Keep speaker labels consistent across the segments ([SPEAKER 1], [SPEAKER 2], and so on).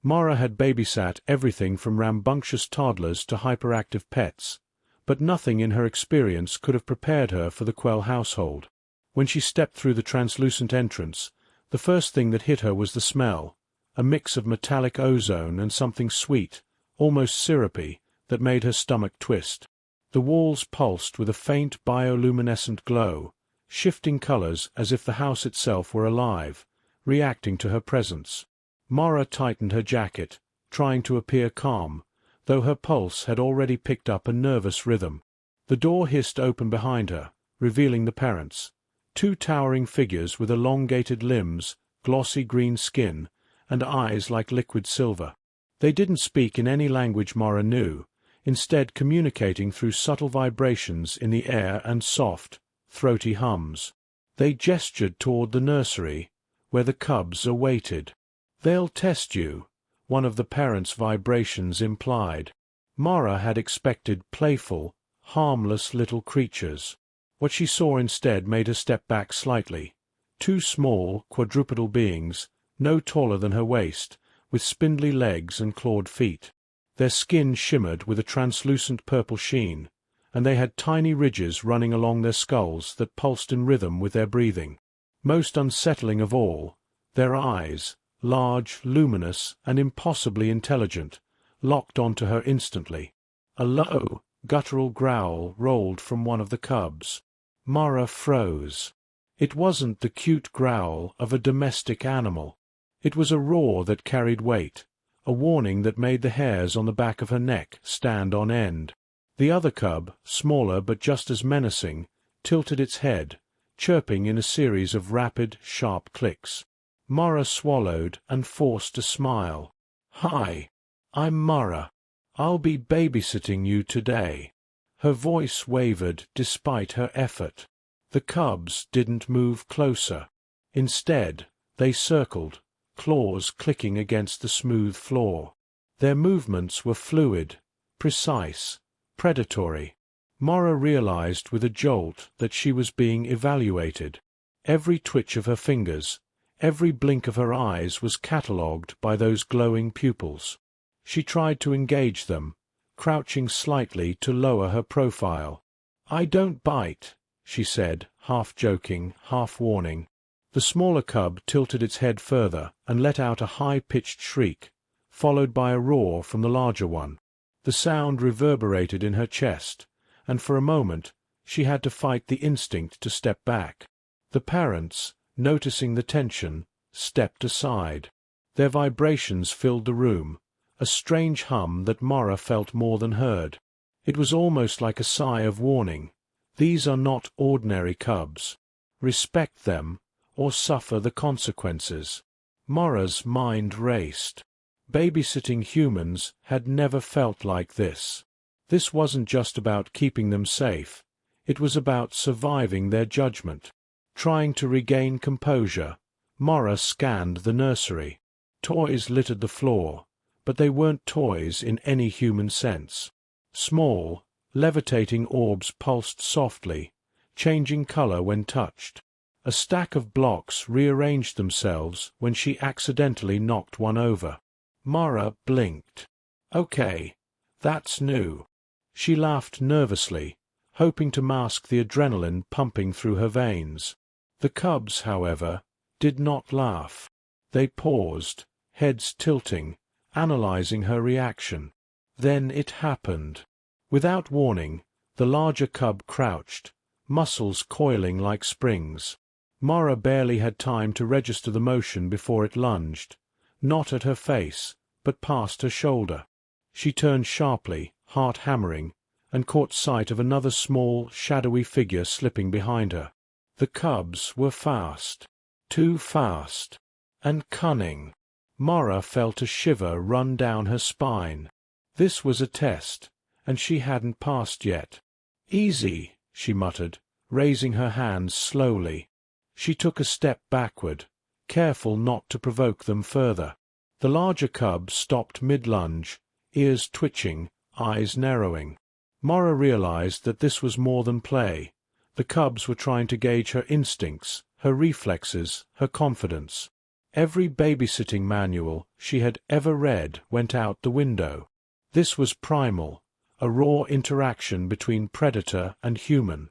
[SPEAKER 1] Mara had babysat everything from rambunctious toddlers to hyperactive pets, but nothing in her experience could have prepared her for the Quell household. When she stepped through the translucent entrance, the first thing that hit her was the smell, a mix of metallic ozone and something sweet, almost syrupy, that made her stomach twist. The walls pulsed with a faint bioluminescent glow, shifting colors as if the house itself were alive, reacting to her presence. Mara tightened her jacket, trying to appear calm, though her pulse had already picked up a nervous rhythm. The door hissed open behind her, revealing the parents, two towering figures with elongated limbs, glossy green skin, and eyes like liquid silver. They didn't speak in any language Mara knew, instead communicating through subtle vibrations in the air and soft, throaty hums. They gestured toward the nursery, where the cubs awaited. "They'll test you," one of the parents' vibrations implied. Mara had expected playful, harmless little creatures. What she saw instead made her step back slightly. Two small, quadrupedal beings, no taller than her waist, with spindly legs and clawed feet. Their skin shimmered with a translucent purple sheen, and they had tiny ridges running along their skulls that pulsed in rhythm with their breathing. Most unsettling of all, their eyes, large, luminous, and impossibly intelligent, locked onto her instantly. A low, guttural growl rolled from one of the cubs. Mara froze. It wasn't the cute growl of a domestic animal. It was a roar that carried weight, a warning that made the hairs on the back of her neck stand on end. The other cub, smaller but just as menacing, tilted its head, chirping in a series of rapid, sharp clicks. Mara swallowed and forced a smile. "Hi, I'm Mara. I'll be babysitting you today." Her voice wavered despite her effort. The cubs didn't move closer. Instead, they circled, claws clicking against the smooth floor. Their movements were fluid, precise, predatory. Mara realized with a jolt that she was being evaluated. Every twitch of her fingers, every blink of her eyes was catalogued by those glowing pupils. She tried to engage them, crouching slightly to lower her profile. "I don't bite," she said, half joking, half warning. The smaller cub tilted its head further and let out a high-pitched shriek, followed by a roar from the larger one. The sound reverberated in her chest, and for a moment she had to fight the instinct to step back. The parents, noticing the tension, stepped aside. Their vibrations filled the room, a strange hum that Mara felt more than heard. It was almost like a sigh of warning. These are not ordinary cubs. Respect them, or suffer the consequences. Mara's mind raced. Babysitting humans had never felt like this. This wasn't just about keeping them safe. It was about surviving their judgment. Trying to regain composure, Mara scanned the nursery. Toys littered the floor, but they weren't toys in any human sense. Small, levitating orbs pulsed softly, changing color when touched. A stack of blocks rearranged themselves when she accidentally knocked one over. Mara blinked. "Okay, that's new." She laughed nervously, hoping to mask the adrenaline pumping through her veins. The cubs, however, did not laugh. They paused, heads tilting, analyzing her reaction. Then it happened. Without warning, the larger cub crouched, muscles coiling like springs. Mara barely had time to register the motion before it lunged, not at her face, but past her shoulder. She turned sharply, heart hammering, and caught sight of another small, shadowy figure slipping behind her. The cubs were fast, too fast, and cunning. Mara felt a shiver run down her spine. This was a test, and she hadn't passed yet. "Easy," she muttered, raising her hands slowly. She took a step backward, careful not to provoke them further. The larger cub stopped mid-lunge, ears twitching, eyes narrowing. Mara realized that this was more than play. The cubs were trying to gauge her instincts, her reflexes, her confidence. Every babysitting manual she had ever read went out the window. This was primal, a raw interaction between predator and human.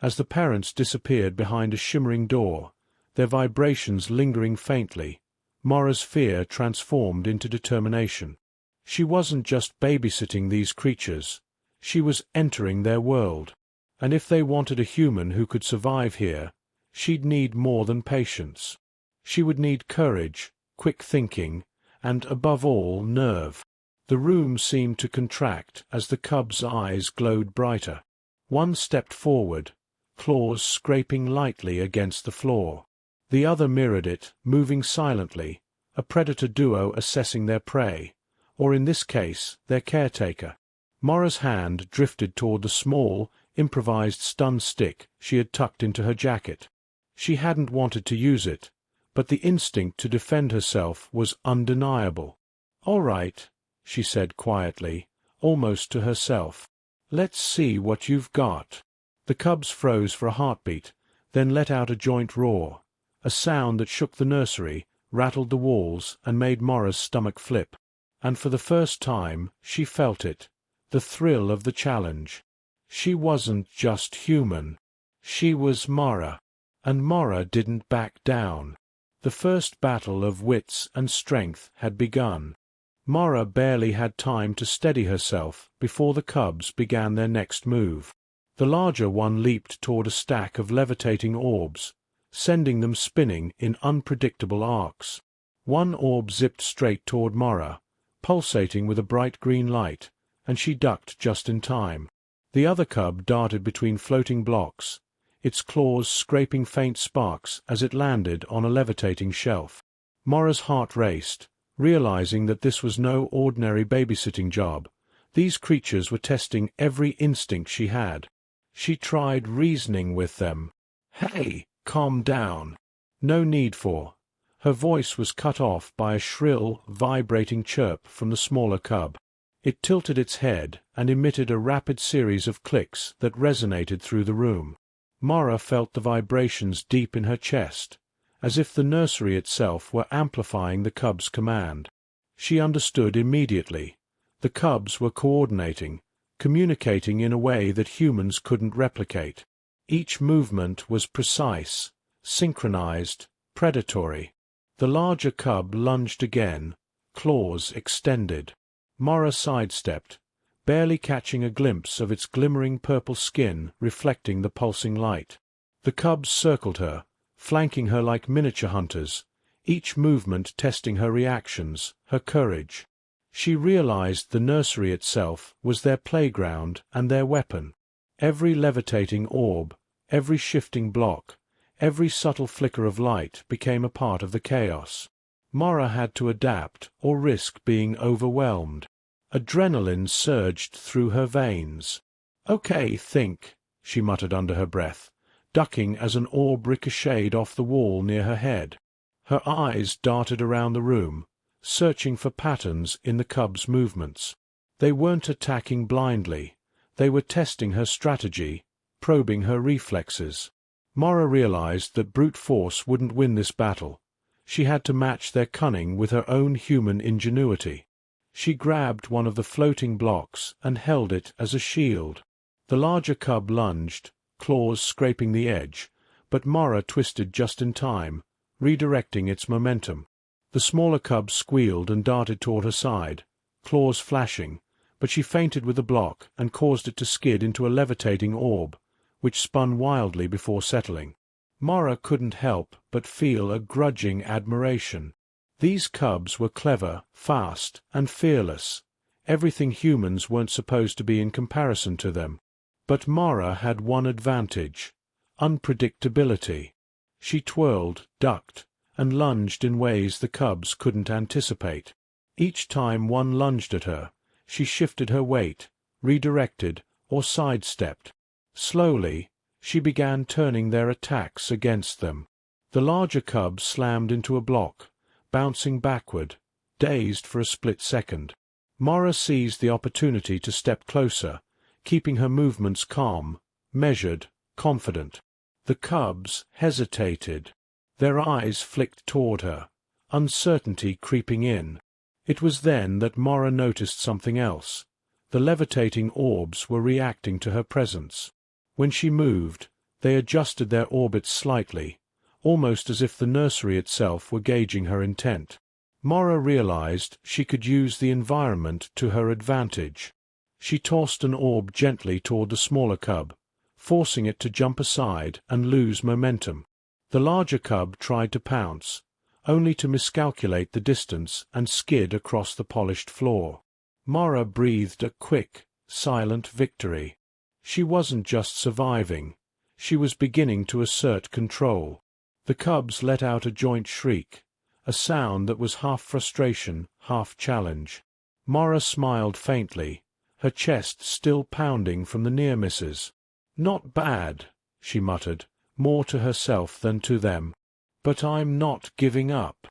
[SPEAKER 1] As the parents disappeared behind a shimmering door, their vibrations lingering faintly, Mora's fear transformed into determination. She wasn't just babysitting these creatures, she was entering their world. And if they wanted a human who could survive here, she'd need more than patience. She would need courage, quick thinking, and, above all, nerve. The room seemed to contract as the cub's eyes glowed brighter. One stepped forward, claws scraping lightly against the floor. The other mirrored it, moving silently, a predator duo assessing their prey, or in this case, their caretaker. Mora's hand drifted toward the small, improvised stun stick she had tucked into her jacket. She hadn't wanted to use it, but the instinct to defend herself was undeniable. "All right," she said quietly, almost to herself. "Let's see what you've got." The cubs froze for a heartbeat, then let out a joint roar, a sound that shook the nursery, rattled the walls, and made Mora's stomach flip. And for the first time, she felt it, the thrill of the challenge. She wasn't just human. She was Mora. And Mora didn't back down. The first battle of wits and strength had begun. Mora barely had time to steady herself before the cubs began their next move. The larger one leaped toward a stack of levitating orbs, sending them spinning in unpredictable arcs. One orb zipped straight toward Mora, pulsating with a bright green light, and she ducked just in time. The other cub darted between floating blocks, its claws scraping faint sparks as it landed on a levitating shelf. Mora's heart raced, realizing that this was no ordinary babysitting job. These creatures were testing every instinct she had. She tried reasoning with them. "Hey, calm down." No need for. Her voice was cut off by a shrill, vibrating chirp from the smaller cub. It tilted its head and emitted a rapid series of clicks that resonated through the room. Mora felt the vibrations deep in her chest, as if the nursery itself were amplifying the cub's command. She understood immediately. The cubs were coordinating, communicating in a way that humans couldn't replicate. Each movement was precise, synchronized, predatory. The larger cub lunged again, claws extended. Mora sidestepped, barely catching a glimpse of its glimmering purple skin reflecting the pulsing light. The cubs circled her, flanking her like miniature hunters, each movement testing her reactions, her courage. She realized the nursery itself was their playground and their weapon. Every levitating orb, every shifting block, every subtle flicker of light became a part of the chaos. Mora had to adapt or risk being overwhelmed. Adrenaline surged through her veins. "Okay, think," she muttered under her breath, ducking as an orb ricocheted off the wall near her head. Her eyes darted around the room, searching for patterns in the cub's movements. They weren't attacking blindly. They were testing her strategy, probing her reflexes. Mora realized that brute force wouldn't win this battle. She had to match their cunning with her own human ingenuity. She grabbed one of the floating blocks and held it as a shield. The larger cub lunged, claws scraping the edge, but Mora twisted just in time, redirecting its momentum. The smaller cub squealed and darted toward her side, claws flashing, but she feinted with the block and caused it to skid into a levitating orb, which spun wildly before settling. Mora couldn't help but feel a grudging admiration. These cubs were clever, fast, and fearless. Everything humans weren't supposed to be in comparison to them. But Mora had one advantage: unpredictability. She twirled, ducked, and lunged in ways the cubs couldn't anticipate. Each time one lunged at her, she shifted her weight, redirected, or sidestepped. Slowly, she began turning their attacks against them. The larger cub slammed into a block, bouncing backward, dazed for a split second. Mora seized the opportunity to step closer, keeping her movements calm, measured, confident. The cubs hesitated. Their eyes flicked toward her, uncertainty creeping in. It was then that Mora noticed something else. The levitating orbs were reacting to her presence. When she moved, they adjusted their orbits slightly, almost as if the nursery itself were gauging her intent. Mora realized she could use the environment to her advantage. She tossed an orb gently toward the smaller cub, forcing it to jump aside and lose momentum. The larger cub tried to pounce, only to miscalculate the distance and skid across the polished floor. Mora breathed a quick, silent victory. She wasn't just surviving, she was beginning to assert control. The cubs let out a joint shriek, a sound that was half frustration, half challenge. Mora smiled faintly, her chest still pounding from the near misses. "Not bad," she muttered, more to herself than to them. "But I'm not giving up."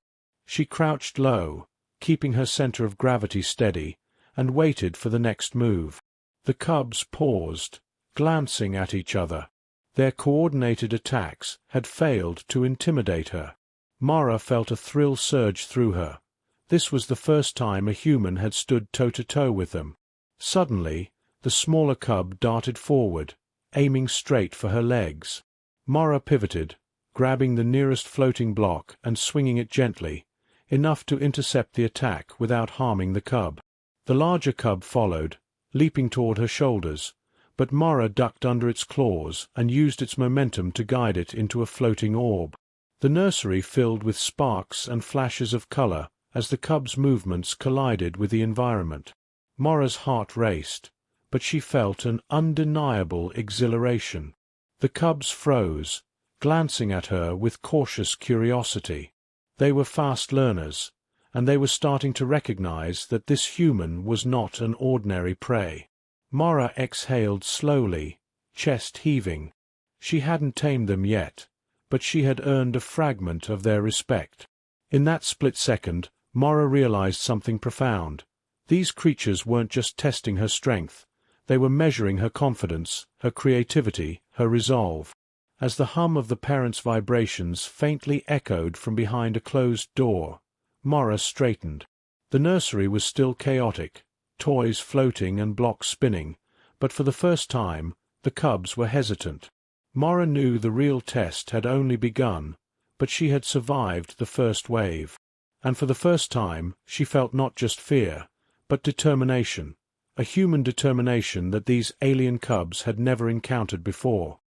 [SPEAKER 1] She crouched low, keeping her center of gravity steady, and waited for the next move. The cubs paused, glancing at each other. Their coordinated attacks had failed to intimidate her. Mora felt a thrill surge through her. This was the first time a human had stood toe-to-toe with them. Suddenly, the smaller cub darted forward, aiming straight for her legs. Mora pivoted, grabbing the nearest floating block and swinging it gently, enough to intercept the attack without harming the cub. The larger cub followed, leaping toward her shoulders, but Mora ducked under its claws and used its momentum to guide it into a floating orb. The nursery filled with sparks and flashes of color as the cub's movements collided with the environment. Mora's heart raced, but she felt an undeniable exhilaration. The cubs froze, glancing at her with cautious curiosity. They were fast learners, and they were starting to recognize that this human was not an ordinary prey. Mora exhaled slowly, chest heaving. She hadn't tamed them yet, but she had earned a fragment of their respect. In that split second, Mora realized something profound. These creatures weren't just testing her strength, they were measuring her confidence, her creativity, her resolve. As the hum of the parents' vibrations faintly echoed from behind a closed door, Mora straightened. The nursery was still chaotic, toys floating and blocks spinning, but for the first time, the cubs were hesitant. Mora knew the real test had only begun, but she had survived the first wave. And for the first time, she felt not just fear, but determination, a human determination that these alien cubs had never encountered before.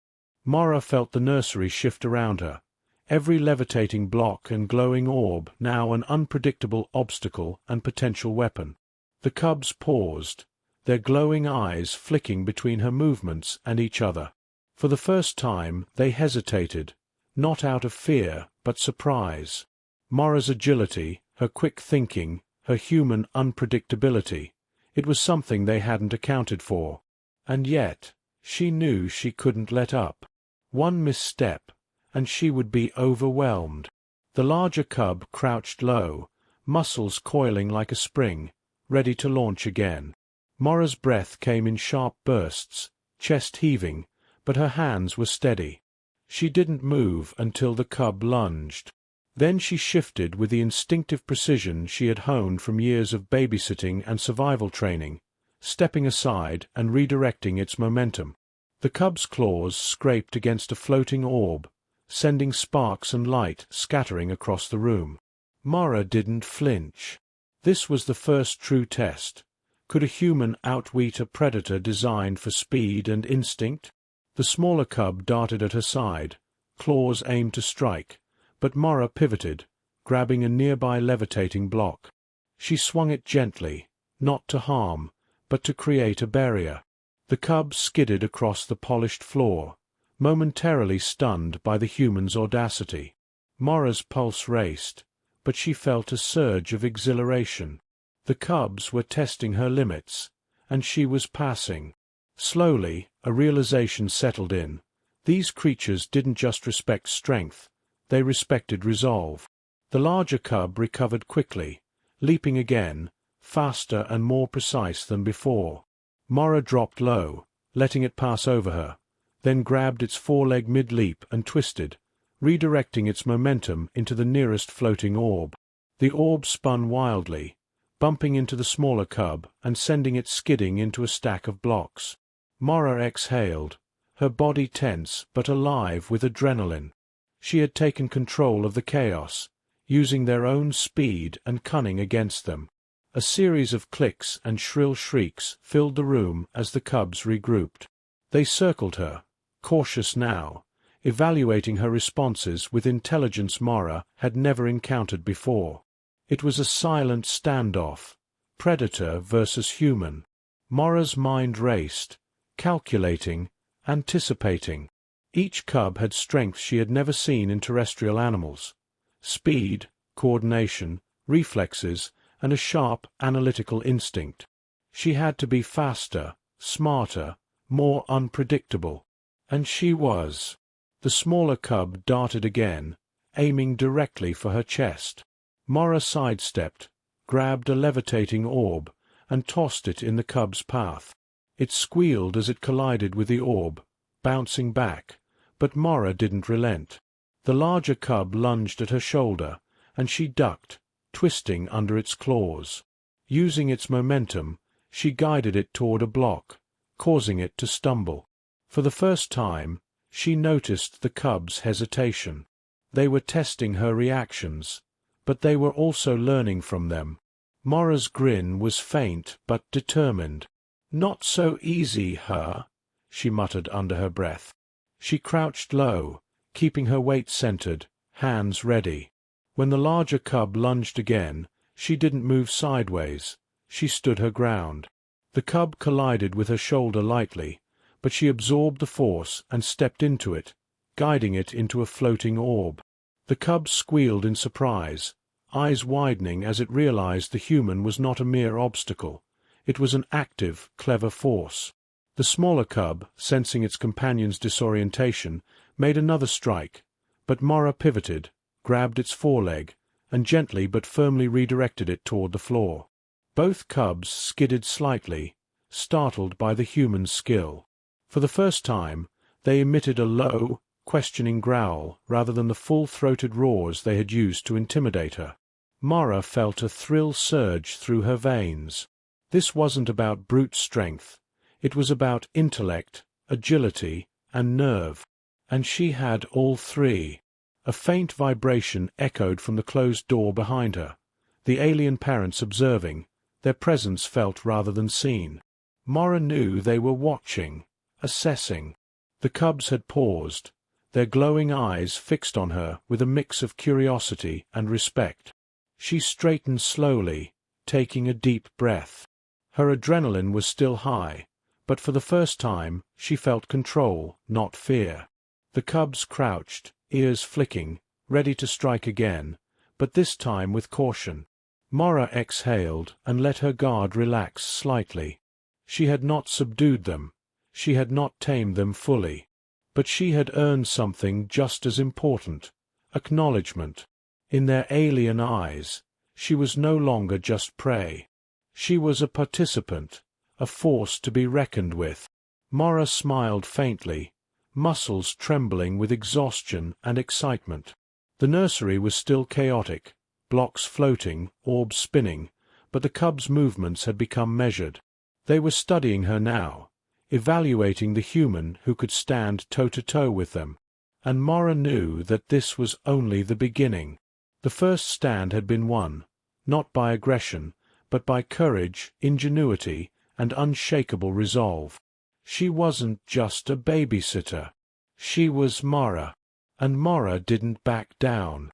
[SPEAKER 1] Mora felt the nursery shift around her, every levitating block and glowing orb now an unpredictable obstacle and potential weapon. The cubs paused, their glowing eyes flicking between her movements and each other. For the first time they hesitated, not out of fear, but surprise. Mora's agility, her quick thinking, her human unpredictability, it was something they hadn't accounted for. And yet, she knew she couldn't let up. One misstep, and she would be overwhelmed. The larger cub crouched low, muscles coiling like a spring, ready to launch again. Mora's breath came in sharp bursts, chest heaving, but her hands were steady. She didn't move until the cub lunged. Then she shifted with the instinctive precision she had honed from years of babysitting and survival training, stepping aside and redirecting its momentum. The cub's claws scraped against a floating orb, sending sparks and light scattering across the room. Mora didn't flinch. This was the first true test. Could a human outwit a predator designed for speed and instinct? The smaller cub darted at her side, claws aimed to strike, but Mora pivoted, grabbing a nearby levitating block. She swung it gently, not to harm, but to create a barrier. The cub skidded across the polished floor, momentarily stunned by the human's audacity. Mora's pulse raced, but she felt a surge of exhilaration. The cubs were testing her limits, and she was passing. Slowly, a realization settled in. These creatures didn't just respect strength, they respected resolve. The larger cub recovered quickly, leaping again, faster and more precise than before. Mora dropped low, letting it pass over her, then grabbed its foreleg mid-leap and twisted, redirecting its momentum into the nearest floating orb. The orb spun wildly, bumping into the smaller cub and sending it skidding into a stack of blocks. Mara exhaled, her body tense but alive with adrenaline. She had taken control of the chaos, using their own speed and cunning against them. A series of clicks and shrill shrieks filled the room as the cubs regrouped. They circled her, cautious now, evaluating her responses with intelligence Mara had never encountered before. It was a silent standoff, predator versus human. Mara's mind raced, calculating, anticipating. Each cub had strengths she had never seen in terrestrial animals: speed, coordination, reflexes, and a sharp, analytical instinct. She had to be faster, smarter, more unpredictable. And she was. The smaller cub darted again, aiming directly for her chest. Mara sidestepped, grabbed a levitating orb, and tossed it in the cub's path. It squealed as it collided with the orb, bouncing back, but Mara didn't relent. The larger cub lunged at her shoulder, and she ducked, twisting under its claws. Using its momentum, she guided it toward a block, causing it to stumble. For the first time, she noticed the cub's hesitation. They were testing her reactions, but they were also learning from them. Mara's grin was faint but determined. "Not so easy, her," she muttered under her breath. She crouched low, keeping her weight centered, hands ready. When the larger cub lunged again, she didn't move sideways. She stood her ground. The cub collided with her shoulder lightly, but she absorbed the force and stepped into it, guiding it into a floating orb. The cub squealed in surprise, eyes widening as it realized the human was not a mere obstacle. It was an active, clever force. The smaller cub, sensing its companion's disorientation, made another strike, but Mara pivoted, grabbed its foreleg, and gently but firmly redirected it toward the floor. Both cubs skidded slightly, startled by the human's skill. For the first time, they emitted a low, questioning growl rather than the full-throated roars they had used to intimidate her. Mara felt a thrill surge through her veins. This wasn't about brute strength. It was about intellect, agility, and nerve. And she had all three. A faint vibration echoed from the closed door behind her. The alien parents observing, their presence felt rather than seen. Mara knew they were watching, assessing. The cubs had paused, their glowing eyes fixed on her with a mix of curiosity and respect. She straightened slowly, taking a deep breath. Her adrenaline was still high, but for the first time she felt control, not fear. The cubs crouched, ears flicking, ready to strike again, but this time with caution. Mara exhaled and let her guard relax slightly. She had not subdued them. She had not tamed them fully. But she had earned something just as important: acknowledgement. In their alien eyes, she was no longer just prey. She was a participant, a force to be reckoned with. Mara smiled faintly, muscles trembling with exhaustion and excitement. The nursery was still chaotic, blocks floating, orbs spinning, but the cubs' movements had become measured. They were studying her now, evaluating the human who could stand toe-to-toe with them. And Mara knew that this was only the beginning. The first stand had been won, not by aggression, but by courage, ingenuity, and unshakable resolve. She wasn't just a babysitter. She was Mara. And Mara didn't back down.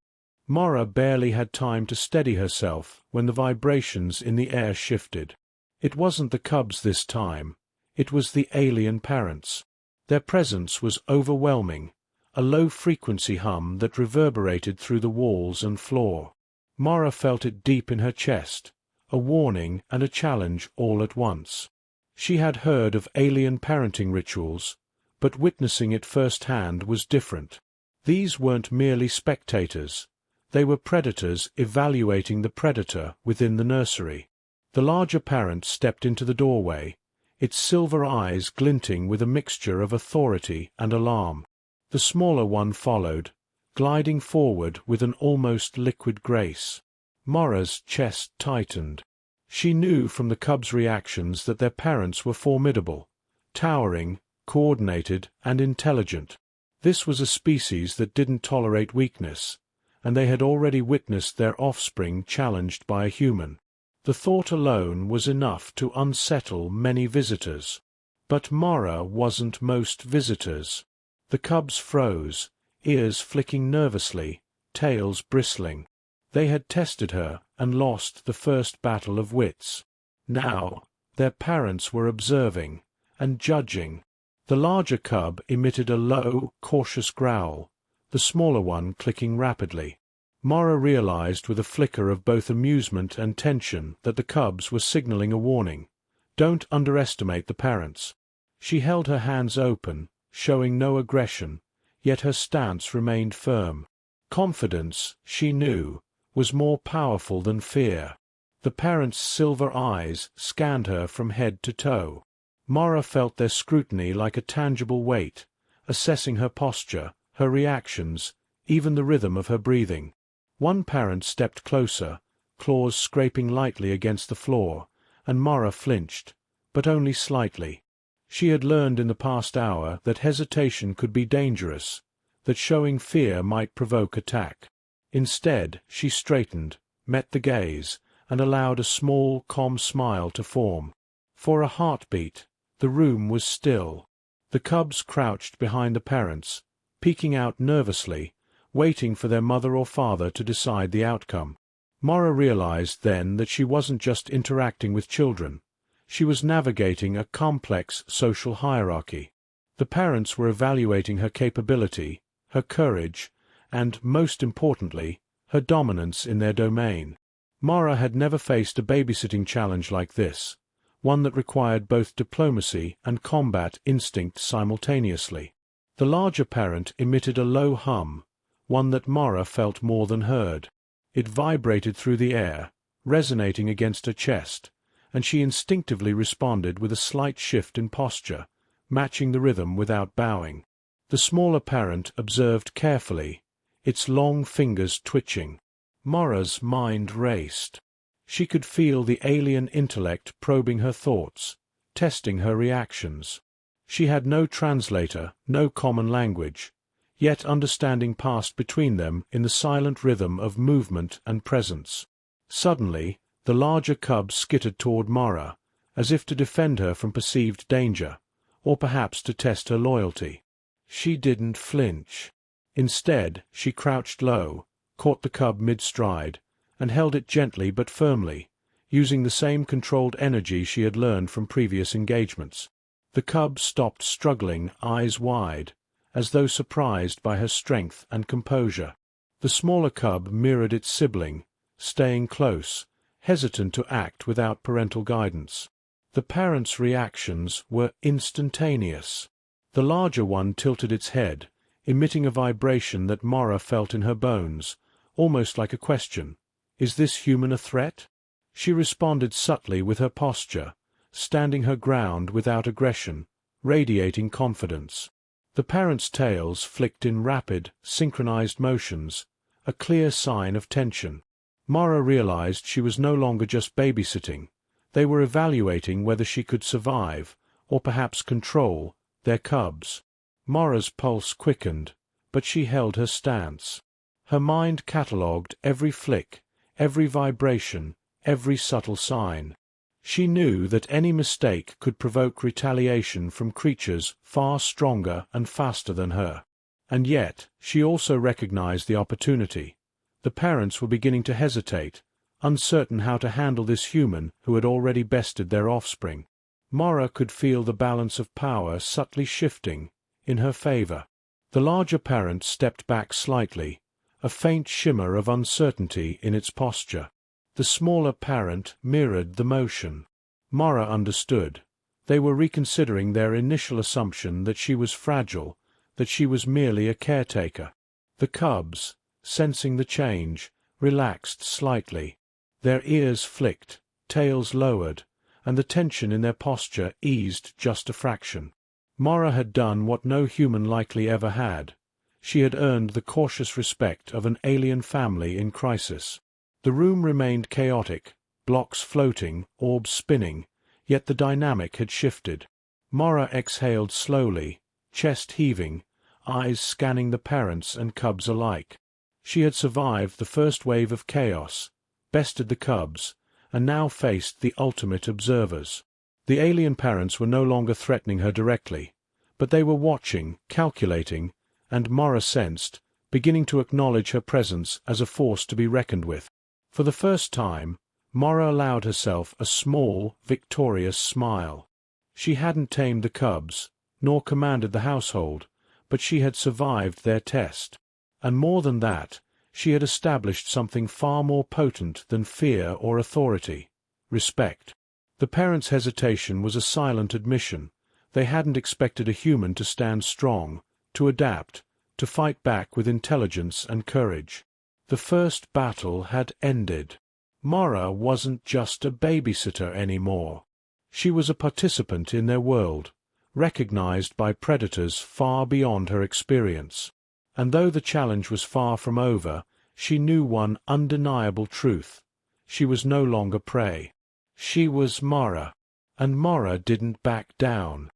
[SPEAKER 1] Mara barely had time to steady herself when the vibrations in the air shifted. It wasn't the cubs this time. It was the alien parents. Their presence was overwhelming, a low-frequency hum that reverberated through the walls and floor. Mara felt it deep in her chest, a warning and a challenge all at once. She had heard of alien parenting rituals, but witnessing it firsthand was different. These weren't merely spectators. They were predators evaluating the predator within the nursery. The larger parent stepped into the doorway, its silver eyes glinting with a mixture of authority and alarm. The smaller one followed, gliding forward with an almost liquid grace. Mora's chest tightened. She knew from the cubs' reactions that their parents were formidable, towering, coordinated, and intelligent. This was a species that didn't tolerate weakness, and they had already witnessed their offspring challenged by a human. The thought alone was enough to unsettle many visitors. But Mora wasn't most visitors. The cubs froze, ears flicking nervously, tails bristling. They had tested her and lost the first battle of wits. Now, their parents were observing and judging. The larger cub emitted a low, cautious growl, the smaller one clicking rapidly. Mora realized with a flicker of both amusement and tension that the cubs were signaling a warning. Don't underestimate the parents. She held her hands open, showing no aggression, yet her stance remained firm. Confidence, she knew, was more powerful than fear. The parents' silver eyes scanned her from head to toe. Mora felt their scrutiny like a tangible weight, assessing her posture, her reactions, even the rhythm of her breathing. One parent stepped closer, claws scraping lightly against the floor, and Mora flinched, but only slightly. She had learned in the past hour that hesitation could be dangerous, that showing fear might provoke attack. Instead, she straightened, met the gaze, and allowed a small, calm smile to form. For a heartbeat, the room was still. The cubs crouched behind the parents, peeking out nervously, waiting for their mother or father to decide the outcome. Mora realized then that she wasn't just interacting with children. She was navigating a complex social hierarchy. The parents were evaluating her capability, her courage, and, most importantly, her dominance in their domain. Mora had never faced a babysitting challenge like this, one that required both diplomacy and combat instinct simultaneously. The larger parent emitted a low hum, one that Mora felt more than heard. It vibrated through the air, resonating against her chest, and she instinctively responded with a slight shift in posture, matching the rhythm without bowing. The smaller parent observed carefully, its long fingers twitching. Mora's mind raced. She could feel the alien intellect probing her thoughts, testing her reactions. She had no translator, no common language, yet understanding passed between them in the silent rhythm of movement and presence. Suddenly, the larger cub skittered toward Mora, as if to defend her from perceived danger, or perhaps to test her loyalty. She didn't flinch. Instead, she crouched low, caught the cub mid-stride, and held it gently but firmly, using the same controlled energy she had learned from previous engagements. The cub stopped struggling, eyes wide, as though surprised by her strength and composure. The smaller cub mirrored its sibling, staying close, hesitant to act without parental guidance. The parents' reactions were instantaneous. The larger one tilted its head, emitting a vibration that Mora felt in her bones, almost like a question. Is this human a threat? She responded subtly with her posture, standing her ground without aggression, radiating confidence. The parents' tails flicked in rapid, synchronized motions, a clear sign of tension. Mora realized she was no longer just babysitting. They were evaluating whether she could survive, or perhaps control, their cubs. Mora's pulse quickened, but she held her stance. Her mind catalogued every flick, every vibration, every subtle sign. She knew that any mistake could provoke retaliation from creatures far stronger and faster than her. And yet, she also recognized the opportunity. The parents were beginning to hesitate, uncertain how to handle this human who had already bested their offspring. Mora could feel the balance of power subtly shifting, in her favor. The larger parent stepped back slightly, a faint shimmer of uncertainty in its posture. The smaller parent mirrored the motion. Mora understood. They were reconsidering their initial assumption that she was fragile, that she was merely a caretaker. The cubs, sensing the change, relaxed slightly. Their ears flicked, tails lowered, and the tension in their posture eased just a fraction. Mora had done what no human likely ever had. She had earned the cautious respect of an alien family in crisis. The room remained chaotic, blocks floating, orbs spinning, yet the dynamic had shifted. Mara exhaled slowly, chest heaving, eyes scanning the parents and cubs alike. She had survived the first wave of chaos, bested the cubs, and now faced the ultimate observers. The alien parents were no longer threatening her directly, but they were watching, calculating, and Mara sensed, beginning to acknowledge her presence as a force to be reckoned with. For the first time, Mara allowed herself a small, victorious smile. She hadn't tamed the cubs, nor commanded the household, but she had survived their test. And more than that, she had established something far more potent than fear or authority: respect. The parents' hesitation was a silent admission. They hadn't expected a human to stand strong, to adapt, to fight back with intelligence and courage. The first battle had ended. Mara wasn't just a babysitter anymore. She was a participant in their world, recognized by predators far beyond her experience. And though the challenge was far from over, she knew one undeniable truth: she was no longer prey. She was Mara, and Mara didn't back down.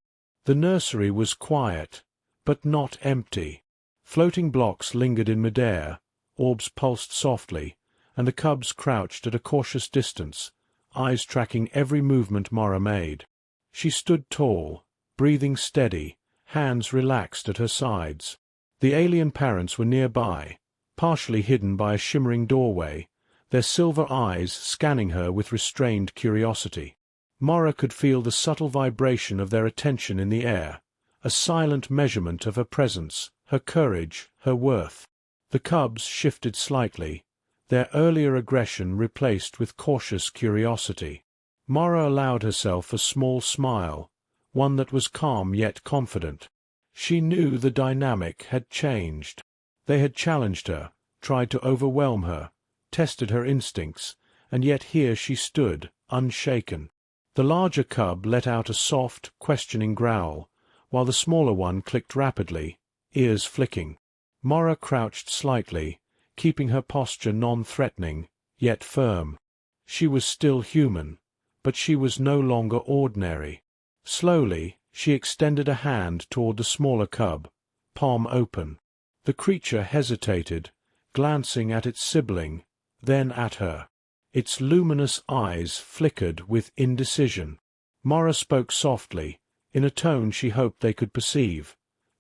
[SPEAKER 1] The nursery was quiet, but not empty. Floating blocks lingered in midair, orbs pulsed softly, and the cubs crouched at a cautious distance, eyes tracking every movement Mara made. She stood tall, breathing steady, hands relaxed at her sides. The alien parents were nearby, partially hidden by a shimmering doorway, their silver eyes scanning her with restrained curiosity. Mara could feel the subtle vibration of their attention in the air, a silent measurement of her presence, her courage, her worth. The cubs shifted slightly, their earlier aggression replaced with cautious curiosity. Mara allowed herself a small smile, one that was calm yet confident. She knew the dynamic had changed. They had challenged her, tried to overwhelm her, tested her instincts, and yet here she stood, unshaken. The larger cub let out a soft, questioning growl, while the smaller one clicked rapidly, ears flicking. Mara crouched slightly, keeping her posture non-threatening, yet firm. She was still human, but she was no longer ordinary. Slowly, she extended a hand toward the smaller cub, palm open. The creature hesitated, glancing at its sibling, then at her. Its luminous eyes flickered with indecision. Mara spoke softly, in a tone she hoped they could perceive.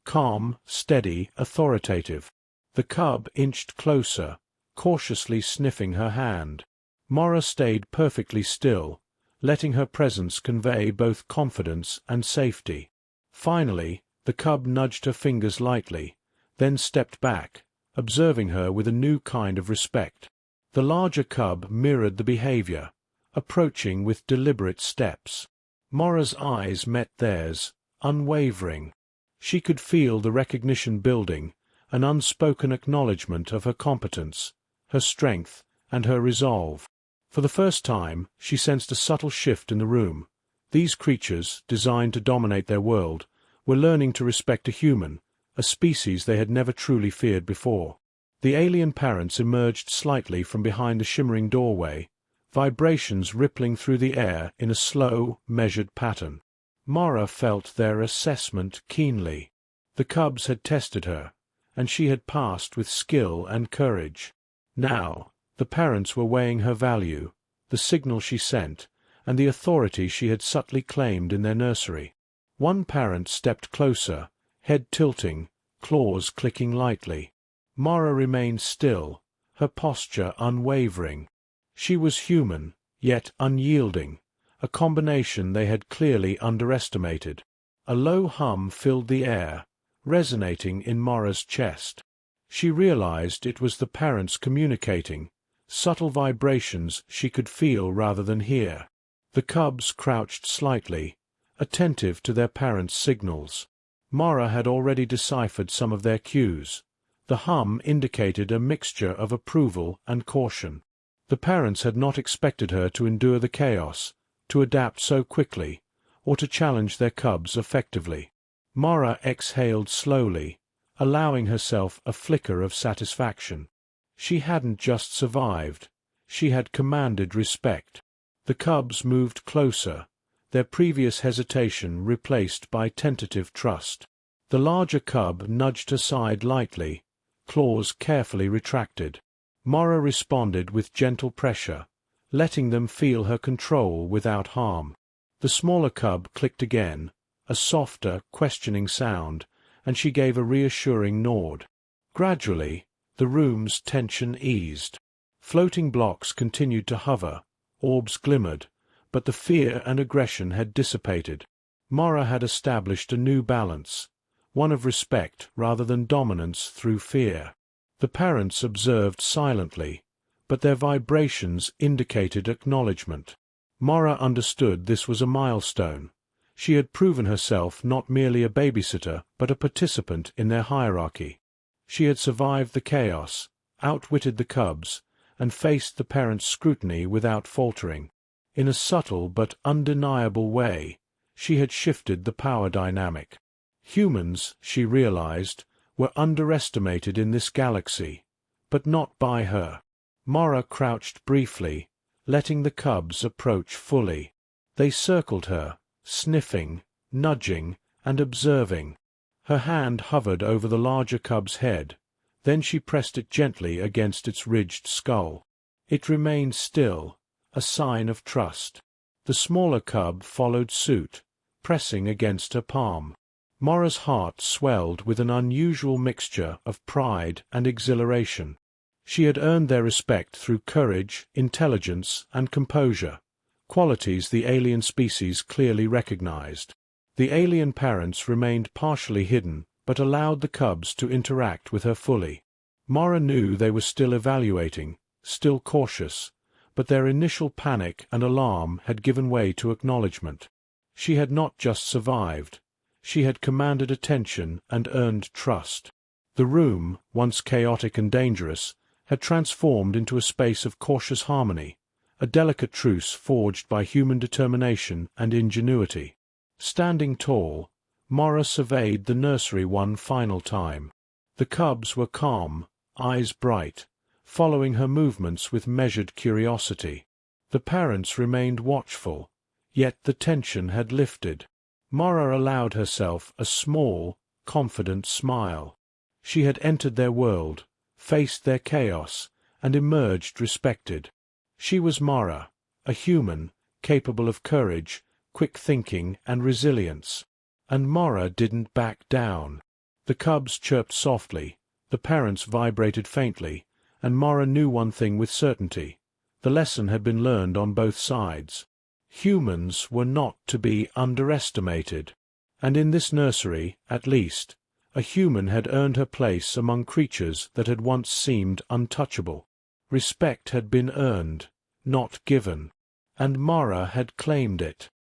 [SPEAKER 1] Calm, steady, authoritative. The cub inched closer, cautiously sniffing her hand. Mara stayed perfectly still, letting her presence convey both confidence and safety. Finally, the cub nudged her fingers lightly, then stepped back, observing her with a new kind of respect. The larger cub mirrored the behavior, approaching with deliberate steps. Mara's eyes met theirs, unwavering. She could feel the recognition building, an unspoken acknowledgment of her competence, her strength, and her resolve. For the first time, she sensed a subtle shift in the room. These creatures, designed to dominate their world, were learning to respect a human, a species they had never truly feared before. The alien parents emerged slightly from behind the shimmering doorway, vibrations rippling through the air in a slow, measured pattern. Mara felt their assessment keenly. The cubs had tested her, and she had passed with skill and courage. Now, the parents were weighing her value, the signal she sent, and the authority she had subtly claimed in their nursery. One parent stepped closer, head tilting, claws clicking lightly. Mara remained still, her posture unwavering. She was human, yet unyielding, a combination they had clearly underestimated. A low hum filled the air, resonating in Mara's chest. She realized it was the parents communicating, subtle vibrations she could feel rather than hear. The cubs crouched slightly, attentive to their parents' signals. Mara had already deciphered some of their cues. The hum indicated a mixture of approval and caution. The parents had not expected her to endure the chaos, to adapt so quickly, or to challenge their cubs effectively. Mara exhaled slowly, allowing herself a flicker of satisfaction. She hadn't just survived. She had commanded respect. The cubs moved closer, their previous hesitation replaced by tentative trust. The larger cub nudged aside lightly, claws carefully retracted. Mara responded with gentle pressure, letting them feel her control without harm. The smaller cub clicked again, a softer, questioning sound, and she gave a reassuring nod. Gradually, the room's tension eased. Floating blocks continued to hover, orbs glimmered, but the fear and aggression had dissipated. Mara had established a new balance, one of respect rather than dominance through fear. The parents observed silently, but their vibrations indicated acknowledgement. Mara understood this was a milestone. She had proven herself not merely a babysitter but a participant in their hierarchy. She had survived the chaos, outwitted the cubs, and faced the parents' scrutiny without faltering. In a subtle but undeniable way, she had shifted the power dynamic. Humans, she realized, were underestimated in this galaxy, but not by her. Mara crouched briefly, letting the cubs approach fully. They circled her, sniffing, nudging, and observing. Her hand hovered over the larger cub's head, then she pressed it gently against its ridged skull. It remained still, a sign of trust. The smaller cub followed suit, pressing against her palm. Mara's heart swelled with an unusual mixture of pride and exhilaration. She had earned their respect through courage, intelligence, and composure, qualities the alien species clearly recognized. The alien parents remained partially hidden, but allowed the cubs to interact with her fully. Mara knew they were still evaluating, still cautious, but their initial panic and alarm had given way to acknowledgement. She had not just survived. She had commanded attention and earned trust. The room, once chaotic and dangerous, had transformed into a space of cautious harmony, a delicate truce forged by human determination and ingenuity. Standing tall, Mara surveyed the nursery one final time. The cubs were calm, eyes bright, following her movements with measured curiosity. The parents remained watchful, yet the tension had lifted. Mara allowed herself a small, confident smile. She had entered their world, faced their chaos, and emerged respected. She was Mara, a human, capable of courage, quick thinking, and resilience. And Mara didn't back down. The cubs chirped softly, the parents vibrated faintly, and Mara knew one thing with certainty. The lesson had been learned on both sides. Humans were not to be underestimated, and in this nursery, at least, a human had earned her place among creatures that had once seemed untouchable. Respect had been earned, not given, and Mara had claimed it.